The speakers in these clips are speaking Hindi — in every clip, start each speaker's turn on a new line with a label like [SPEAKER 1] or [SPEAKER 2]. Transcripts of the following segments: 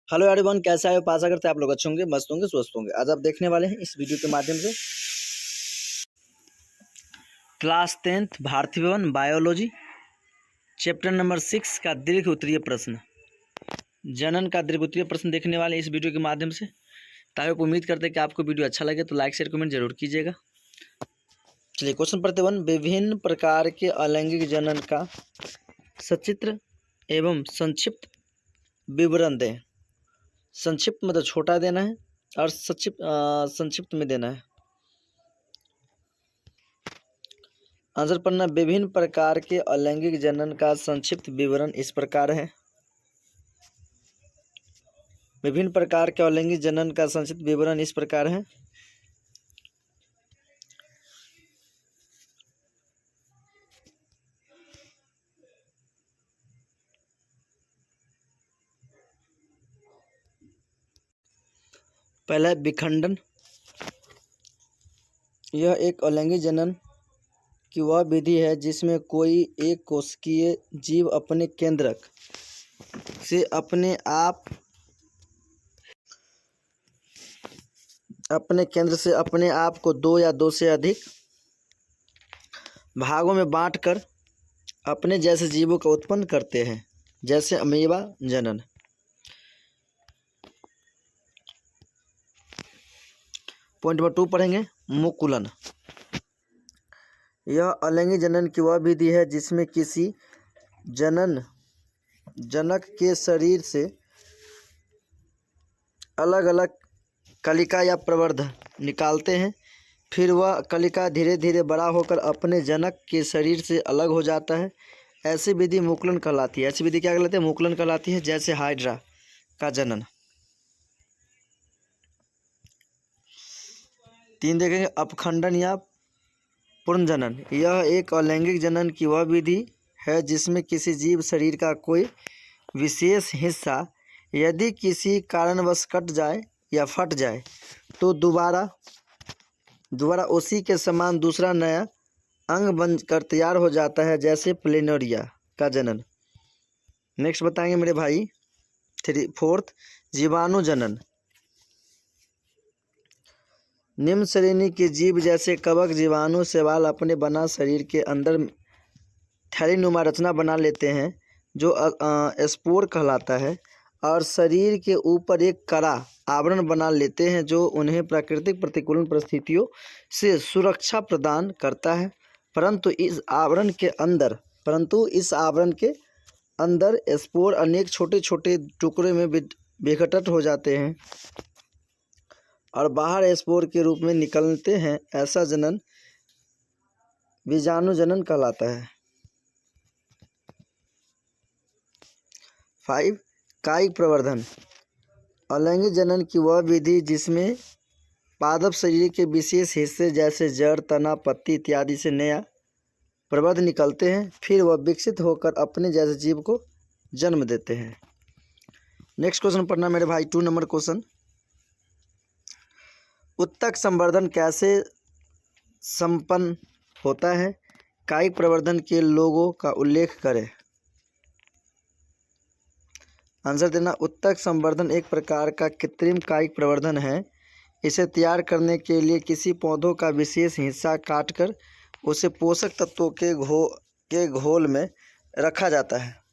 [SPEAKER 1] हेलो एवरीवन, कैसे आए हो? आशा करते हैं आप लोग अच्छे होंगे, मस्त होंगे, स्वस्थ होंगे। आज आप देखने वाले हैं इस वीडियो के माध्यम से क्लास 10th भारतीय भवन बायोलॉजी चैप्टर नंबर 6 का दीर्घ उत्तरीय प्रश्न, जनन का दीर्घ उत्तरीय प्रश्न देखने वाले इस वीडियो के माध्यम से। ताकि उम्मीद करते हैं कि आपको वीडियो अच्छा लगे तो लाइक शेयर कमेंट जरूर कीजिएगा। चलिए क्वेश्चन पढ़ते हैं। विभिन्न प्रकार के अलैंगिक जनन का सचित्र एवं संक्षिप्त विवरण दें। संक्षिप्त मतलब छोटा देना है और संक्षिप्त में देना है। आंसर पढ़ना। विभिन्न प्रकार के अलैंगिक जनन का संक्षिप्त विवरण इस प्रकार है। विभिन्न प्रकार के अलैंगिक जनन का संक्षिप्त विवरण इस प्रकार है। पहला है विखंडन। यह एक अलैंगिक जनन की वह विधि है जिसमें कोई एक कोशिकीय जीव अपने केंद्रक से अपने आप को दो या दो से अधिक भागों में बांटकर अपने जैसे जीवों का उत्पन्न करते हैं, जैसे अमीबा जनन। पॉइंट नंबर 2 पढ़ेंगे। मुकुलन। यह अलैंगिक जनन की वह विधि है जिसमें किसी जनक के शरीर से अलग अलग कलिका या प्रवर्ध निकालते हैं, फिर वह कलिका धीरे धीरे बड़ा होकर अपने जनक के शरीर से अलग हो जाता है। ऐसी विधि मुकुलन कहलाती है। ऐसी विधि क्या कहलाती है? मुकुलन कहलाती है। जैसे हाइड्रा का जनन। 3 देखेंगे। अपखंडन या पुनर्जनन। यह एक अलैंगिक जनन की वह विधि है जिसमें किसी जीव शरीर का कोई विशेष हिस्सा यदि किसी कारणवश कट जाए या फट जाए तो दोबारा उसी के समान दूसरा नया अंग बनकर तैयार हो जाता है, जैसे प्लेनोरिया का जनन। नेक्स्ट बताएंगे मेरे भाई। 4th जीवाणु जनन। निम्न श्रेणी के जीव जैसे कवक, जीवाणु, शैवाल अपने बना शरीर के अंदर थैलीनुमा रचना बना लेते हैं जो स्पोर कहलाता है, और शरीर के ऊपर एक कड़ा आवरण बना लेते हैं जो उन्हें प्राकृतिक प्रतिकूल परिस्थितियों से सुरक्षा प्रदान करता है। परंतु इस आवरण के अंदर स्पोर अनेक छोटे छोटे टुकड़े में विघटित हो जाते हैं और बाहर स्पोर के रूप में निकलते हैं। ऐसा जनन बीजाणु जनन कहलाता है। 5 कायिक प्रवर्धन। अलैंगिक जनन की वह विधि जिसमें पादप शरीर के विशेष हिस्से जैसे जड़, तना, पत्ती इत्यादि से नया प्रवर्ध निकलते हैं, फिर वह विकसित होकर अपने जैसे जीव को जन्म देते हैं। नेक्स्ट क्वेश्चन पढ़ना मेरे भाई। 2 नंबर क्वेश्चन। उत्तक संवर्धन कैसे संपन्न होता है? कायिक प्रवर्धन के लोगों का उल्लेख करें। आंसर देना। उत्तक संवर्धन एक प्रकार का कृत्रिम कायिक प्रवर्धन है। इसे तैयार करने के लिए किसी पौधों का विशेष हिस्सा काटकर उसे पोषक तत्वों के घोल में रखा जाता है।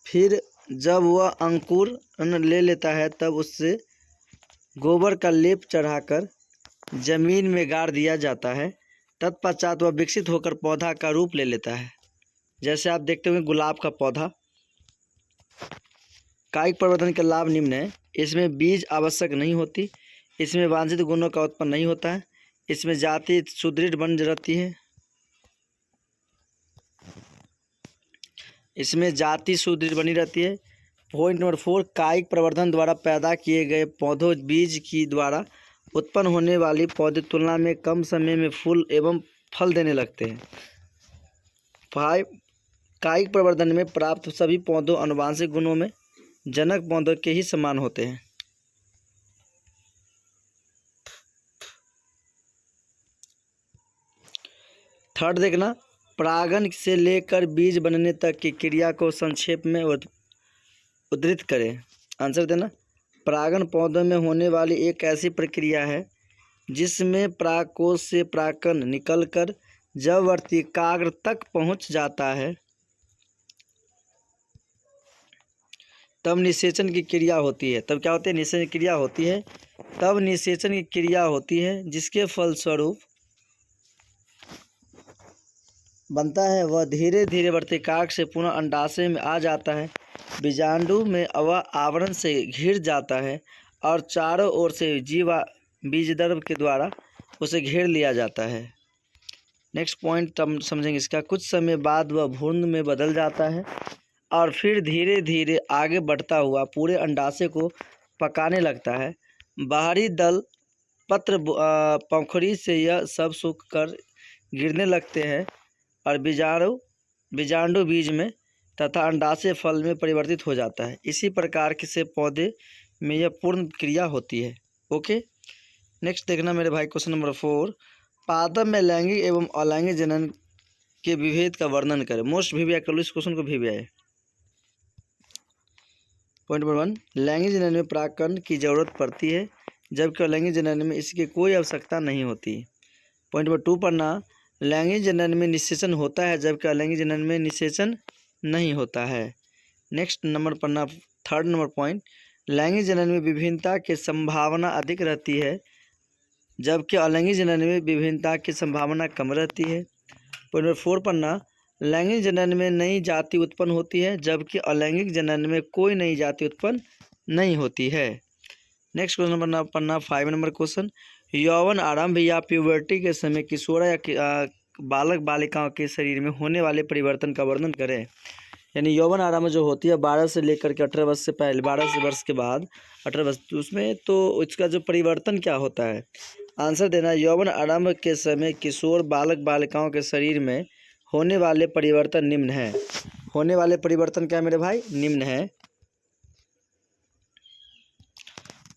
[SPEAKER 1] फिर जब वह अंकुरण ले लेता है तब उससे गोबर का लेप चढ़ाकर जमीन में गाड़ दिया जाता है। तत्पश्चात वह विकसित होकर पौधा का रूप ले लेता है, जैसे आप देखते हुए गुलाब का पौधा। कायिक प्रवर्धन के लाभ निम्न है। इसमें बीज आवश्यक नहीं होती, इसमें वांछित गुणों का उत्पन्न नहीं होता है, इसमें जाति सुदृढ़ बन रहती है, बनी रहती है। पॉइंट नंबर 4 कायिक प्रवर्धन द्वारा पैदा किए गए पौधों बीज की द्वारा उत्पन्न होने वाली पौधे तुलना में कम समय में फूल एवं फल देने लगते हैं। 5 कायिक प्रवर्धन में प्राप्त सभी पौधों आनुवंशिक गुणों में जनक पौधों के ही समान होते हैं। थर्ड देखना। परागन से लेकर बीज बनने तक की क्रिया को संक्षेप में उद्धृत करें। आंसर देना। परागण पौधों में होने वाली एक ऐसी प्रक्रिया है जिसमें परागकोश से परागकण निकलकर जब वर्तिकाग्र तक पहुंच जाता है तब निषेचन की क्रिया होती है। तब क्या होती है? निषेचन की क्रिया होती है। तब निषेचन की क्रिया होती है जिसके फलस्वरूप बनता है वह धीरे धीरे वर्तिकाग्र से पुनः अंडाशय में आ जाता है। बीजांडु में वह आवरण से घिर जाता है और चारों ओर से बीजद्रव के द्वारा उसे घेर लिया जाता है। नेक्स्ट पॉइंट हम समझेंगे इसका। कुछ समय बाद वह भ्रूण में बदल जाता है और फिर धीरे धीरे आगे बढ़ता हुआ पूरे अंडाशय को पकाने लगता है। बाहरी दल पत्र पंखुड़ी से यह सब सूख कर गिरने लगते हैं और बीजांडु बीज में तथा अंडाशय फल में परिवर्तित हो जाता है। इसी प्रकार से पौधे में यह पूर्ण क्रिया होती है। ओके, नेक्स्ट देखना मेरे भाई, क्वेश्चन नंबर 4। पादप में लैंगिक एवं अलैंगिक जनन के विभेद का वर्णन करें। मोस्ट वीवीआई कर लो इस क्वेश्चन को। वीवीआई पॉइंट नंबर 1, लैंगिक जनन में परागकण की जरूरत पड़ती है जबकि अलैंगिक जनन में इसकी कोई आवश्यकता नहीं होती। पॉइंट नंबर 2 पढ़ना, लैंगिक जनन में निषेचन होता है जबकि अलैंगिक जनन में निषेचन नहीं होता है। नेक्स्ट नंबर पढ़ना, 3rd नंबर पॉइंट, लैंगिक जनन में विभिन्नता की संभावना अधिक रहती है जबकि अलैंगिक जनन में विभिन्नता की संभावना कम रहती है। पॉइंट नंबर 4 पढ़ना, लैंगिक जनन में नई जाति उत्पन्न होती है जबकि अलैंगिक जनन में कोई नई जाति उत्पन्न नहीं होती है। नेक्स्ट क्वेश्चन पढ़ना 5 नंबर क्वेश्चन, यौवन आरंभ या प्यूबर्टी के समय किशोर या बालक बालिकाओं के शरीर में होने वाले परिवर्तन का वर्णन करें। यानी यौवन आरंभ जो होती है 12 से लेकर के 18 वर्ष से पहले, 12 वर्ष के बाद 18 वर्ष, उसमें तो इसका जो परिवर्तन क्या होता है। आंसर देना। यौवन आरंभ के समय किशोर बालक बालिकाओं के शरीर में होने वाले परिवर्तन निम्न है। होने वाले परिवर्तन क्या है मेरे भाई? निम्न है।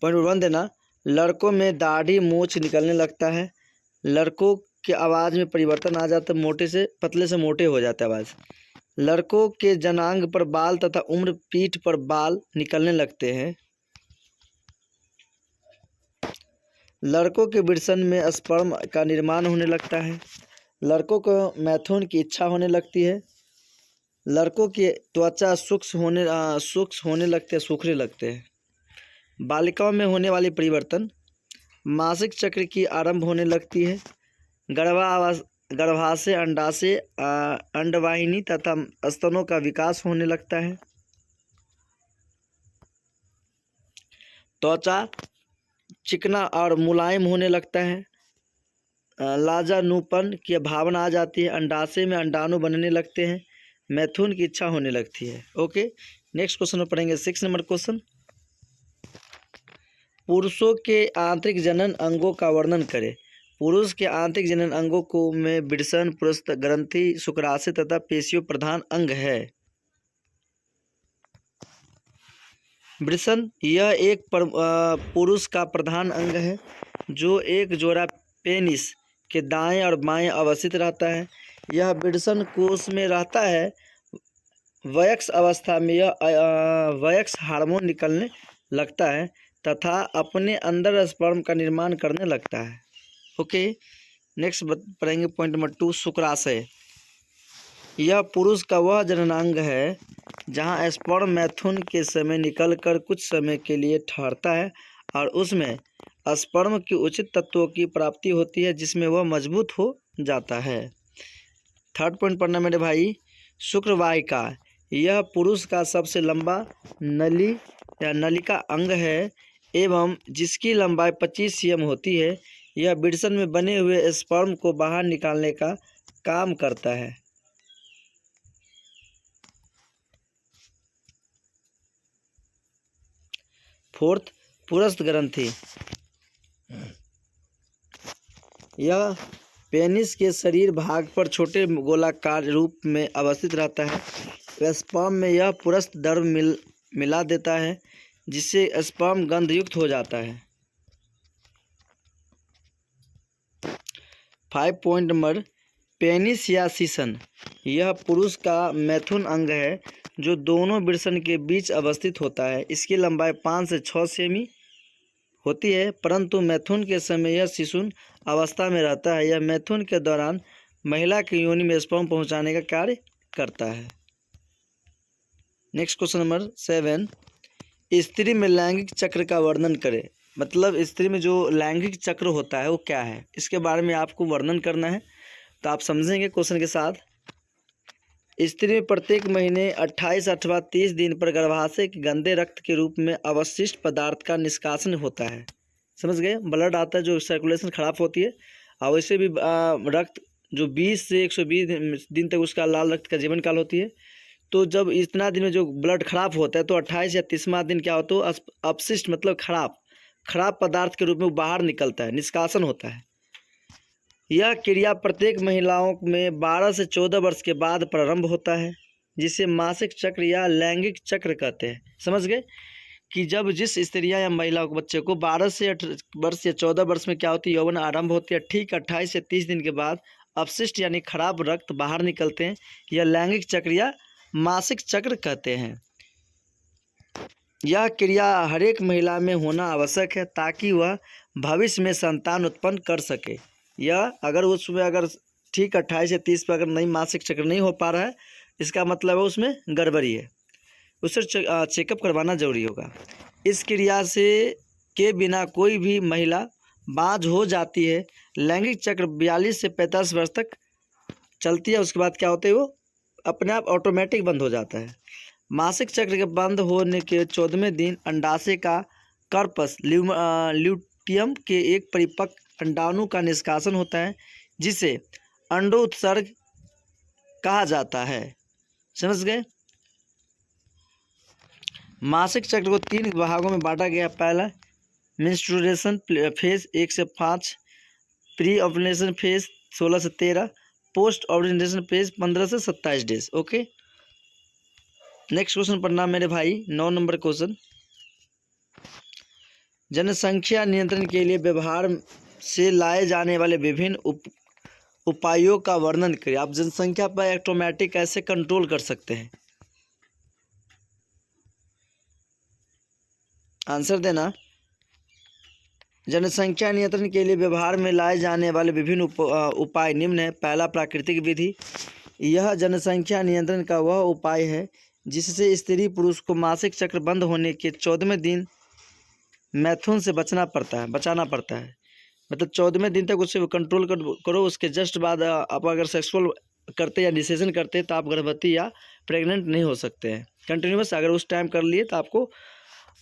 [SPEAKER 1] पॉइंट 1 देना, लड़कों में दाढ़ी मूछ निकलने लगता है। लड़कों की आवाज़ में परिवर्तन आ जाता है, मोटे से पतले से मोटे हो जाता है आवाज़। लड़कों के जनांग पर बाल तथा उम्र पीठ पर बाल निकलने लगते हैं। लड़कों के वृषण में स्पर्म का निर्माण होने लगता है। लड़कों को मैथुन की इच्छा होने लगती है। लड़कों की त्वचा सूक्ष्म होने लगते हैं, सूखने लगते हैं। बालिकाओं में होने वाली परिवर्तन, मासिक चक्र की आरंभ होने लगती है। गर्भाशय अंडाशय अंडवाहिनी तथा स्तनों का विकास होने लगता है। त्वचा चिकना और मुलायम होने लगता है। लाजानुपन की भावना आ जाती है। अंडाशय में अंडाणु बनने लगते हैं। मैथुन की इच्छा होने लगती है। ओके, नेक्स्ट क्वेश्चन में पढ़ेंगे 6 नंबर क्वेश्चन, पुरुषों के आंतरिक जनन अंगों का वर्णन करें। पुरुष के आंतरिक जनन अंगों को में वृषण, पुरुष ग्रंथि, शुक्राशय तथा पेशियों प्रधान अंग है। वृषण यह एक पुरुष का प्रधान अंग है जो एक जोड़ा पेनिस के दाएं और बाएं अवस्थित रहता है। यह वृषण कोश में रहता है। वयस्क अवस्था में यह वयस्क हार्मोन निकलने लगता है तथा अपने अंदर स्पर्म का निर्माण करने लगता है। ओके, नेक्स्ट पढ़ेंगे पॉइंट नंबर 2, शुक्राशय। यह पुरुष का वह जननांग है जहां स्पर्म मैथुन के समय निकलकर कुछ समय के लिए ठहरता है और उसमें स्पर्म की उचित तत्वों की प्राप्ति होती है जिसमें वह मजबूत हो जाता है। 3rd पॉइंट पढ़ना मेरे भाई, शुक्रवाहिका। यह पुरुष का सबसे लंबा नली या नलिका अंग है एवं जिसकी लंबाई 25 cm होती है। यह वृषण में बने हुए स्पर्म को बाहर निकालने का काम करता है। फोर्थ, पुरुष ग्रंथि। यह पेनिस के शरीर भाग पर छोटे गोलाकार रूप में अवस्थित रहता है। स्पर्म में यह पुरुष द्रव मिला देता है जिससे स्पर्म गंधयुक्त हो जाता है। 5 पॉइंट नंबर, पेनिस या सीसन। यह पुरुष का मैथुन अंग है जो दोनों वृषण के बीच अवस्थित होता है। इसकी लंबाई 5 से 6 सेमी होती है, परंतु मैथुन के समय यह शिशुन अवस्था में रहता है। यह मैथुन के दौरान महिला की योनि में स्पर्म पहुंचाने का कार्य करता है। नेक्स्ट क्वेश्चन नंबर 7, स्त्री में लैंगिक चक्र का वर्णन करें। मतलब स्त्री में जो लैंगिक चक्र होता है वो क्या है, इसके बारे में आपको वर्णन करना है। तो आप समझेंगे क्वेश्चन के साथ। स्त्री में प्रत्येक महीने 28 अथवा 30 दिन पर गर्भाशय के गंदे रक्त के रूप में अवशिष्ट पदार्थ का निष्कासन होता है। समझ गए, ब्लड आता है, जो सर्कुलेशन खराब होती है। और वैसे भी रक्त जो 20 से 120 दिन तक उसका लाल रक्त का जीवन काल होती है। तो जब इतना दिन में जो ब्लड खराब होता है तो 28 या 30वां दिन क्या होता है, अपशिष्ट मतलब खराब पदार्थ के रूप में बाहर निकलता है, निष्कासन होता है। यह क्रिया प्रत्येक महिलाओं में 12 से 14 वर्ष के बाद प्रारंभ होता है, जिसे मासिक चक्र या लैंगिक चक्र कहते हैं। समझ गए कि जब जिस स्त्रियां या महिलाओं को बच्चे को 12 से वर्ष या 14 वर्ष में क्या होती है, यौवन आरंभ होती है, ठीक 28 से 30 दिन के बाद अपशिष्ट यानी खराब रक्त बाहर निकलते हैं। यह लैंगिक चक्र या मासिक चक्र कहते हैं। यह क्रिया हर एक महिला में होना आवश्यक है ताकि वह भविष्य में संतान उत्पन्न कर सके। या अगर उसमें अगर ठीक 28 से 30 पर अगर नहीं मासिक चक्र नहीं हो पा रहा है, इसका मतलब है उसमें गड़बड़ी है, उससे चेकअप करवाना जरूरी होगा। इस क्रिया से के बिना कोई भी महिला बांझ हो जाती है। लैंगिक चक्र 42 से 45 वर्ष तक चलती है, उसके बाद क्या होता है, वो अपने आप ऑटोमेटिक बंद हो जाता है। मासिक चक्र के बंद होने के 14वें दिन अंडाशय का कार्पस ल्यूटियम के एक परिपक्व अंडाणु का निष्कासन होता है, जिसे अंडोत्सर्ग कहा जाता है। समझ गए। मासिक चक्र को 3 भागों में बांटा गया। पहला मेंस्ट्रुएशन फेज 1 से 5, प्री ओव्यूलेशन फेज 16 से 13, पोस्ट ओव्यूलेशन फेज 15 से 27 डेज। ओके, नेक्स्ट क्वेश्चन पढ़ना मेरे भाई, 9 नंबर क्वेश्चन। जनसंख्या नियंत्रण के लिए व्यवहार से लाए जाने वाले विभिन्न उपायों का वर्णन करें। आप जनसंख्या पर ऑटोमेटिक कैसे कंट्रोल कर सकते हैं, आंसर देना। जनसंख्या नियंत्रण के लिए व्यवहार में लाए जाने वाले विभिन्न उपाय निम्न है। पहला, प्राकृतिक विधि। यह जनसंख्या नियंत्रण का वह उपाय है जिससे स्त्री पुरुष को मासिक चक्र बंद होने के 14वें दिन मैथुन से बचाना पड़ता है। मतलब 14वें दिन तक उसे कंट्रोल करो। उसके जस्ट बाद आप अगर सेक्सुअल करते या निषेचन करते तो आप गर्भवती या प्रेग्नेंट नहीं हो सकते हैं। कंटिन्यूस अगर उस टाइम कर लिए तो आपको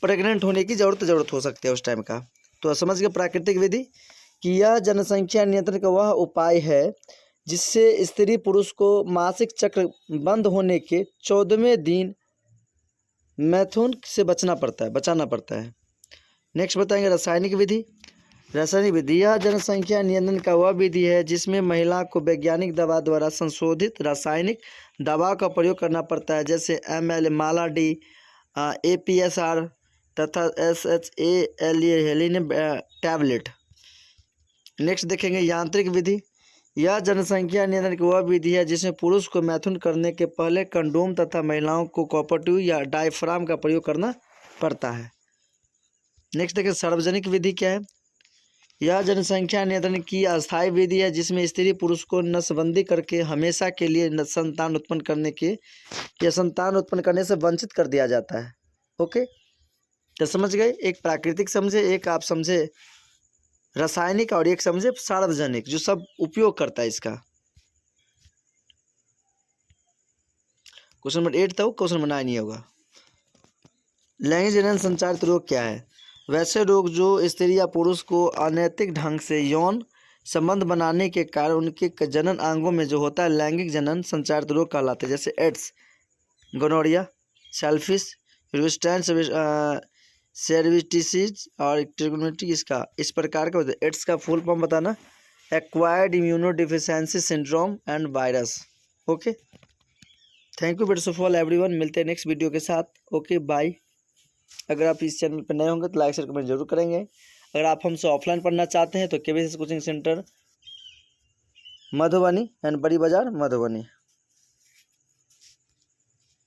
[SPEAKER 1] प्रेग्नेंट होने की ज़रूरत हो सकती है उस टाइम का। तो समझ गए प्राकृतिक विधि कि यह जनसंख्या नियंत्रण का वह उपाय है जिससे स्त्री पुरुष को मासिक चक्र बंद होने के 14वें दिन मैथुन से बचाना पड़ता है। नेक्स्ट बताएंगे रासायनिक विधि। यह जनसंख्या नियंत्रण का वह विधि है जिसमें महिला को वैज्ञानिक दवा द्वारा संशोधित रासायनिक दवा का प्रयोग करना पड़ता है, जैसे ML माला डी, APSR तथा SHALE हेलिन टैबलेट। नेक्स्ट देखेंगे यांत्रिक विधि। यह जनसंख्या नियंत्रण की वह विधि है जिसमें पुरुष को मैथुन करने के पहले कंडोम तथा महिलाओं को कॉपर ट्यूब या डायफ्राम का प्रयोग करना पड़ता है। नेक्स्ट देखिए सार्वजनिक विधि क्या है। यह जनसंख्या नियंत्रण की अस्थायी विधि है जिसमें स्त्री पुरुष को नसबंदी करके हमेशा के लिए संतान उत्पन्न करने से वंचित कर दिया जाता है। ओके, तो समझ गए। एक प्राकृतिक समझे, एक आप समझे रासायनिक, और एक समझे सार्वजनिक जो सब उपयोग करता है इसका। क्वेश्चन नंबर 8 था, क्वेश्चन नंबर 9 ही होगा। लैंगिक जनन संचारित रोग क्या है। वैसे रोग जो स्त्री या पुरुष को अनैतिक ढंग से यौन संबंध बनाने के कारण उनके जनन अंगों में जो होता है लैंगिक जनन संचारित रोग कहलाते हैं, जैसे एड्स, गोनोरिया, सेल्फिश, सर्विटिसिस और ट्रिगोनोमेट्री। इस प्रकार का एड्स का फुल फॉर्म बताना, acquired immunodeficiency syndrome and virus. Okay, thank you बेट्स ऑफ ऑल एवरीवन। मिलते हैं नेक्स्ट वीडियो के साथ। Okay, bye. अगर आप इस चैनल पर नए होंगे तो लाइक शेयर कमेंट जरूर करेंगे। अगर आप हमसे ऑफलाइन पढ़ना चाहते हैं तो KBS coaching centre Madhubani and बड़ी बाजार मधुबनी।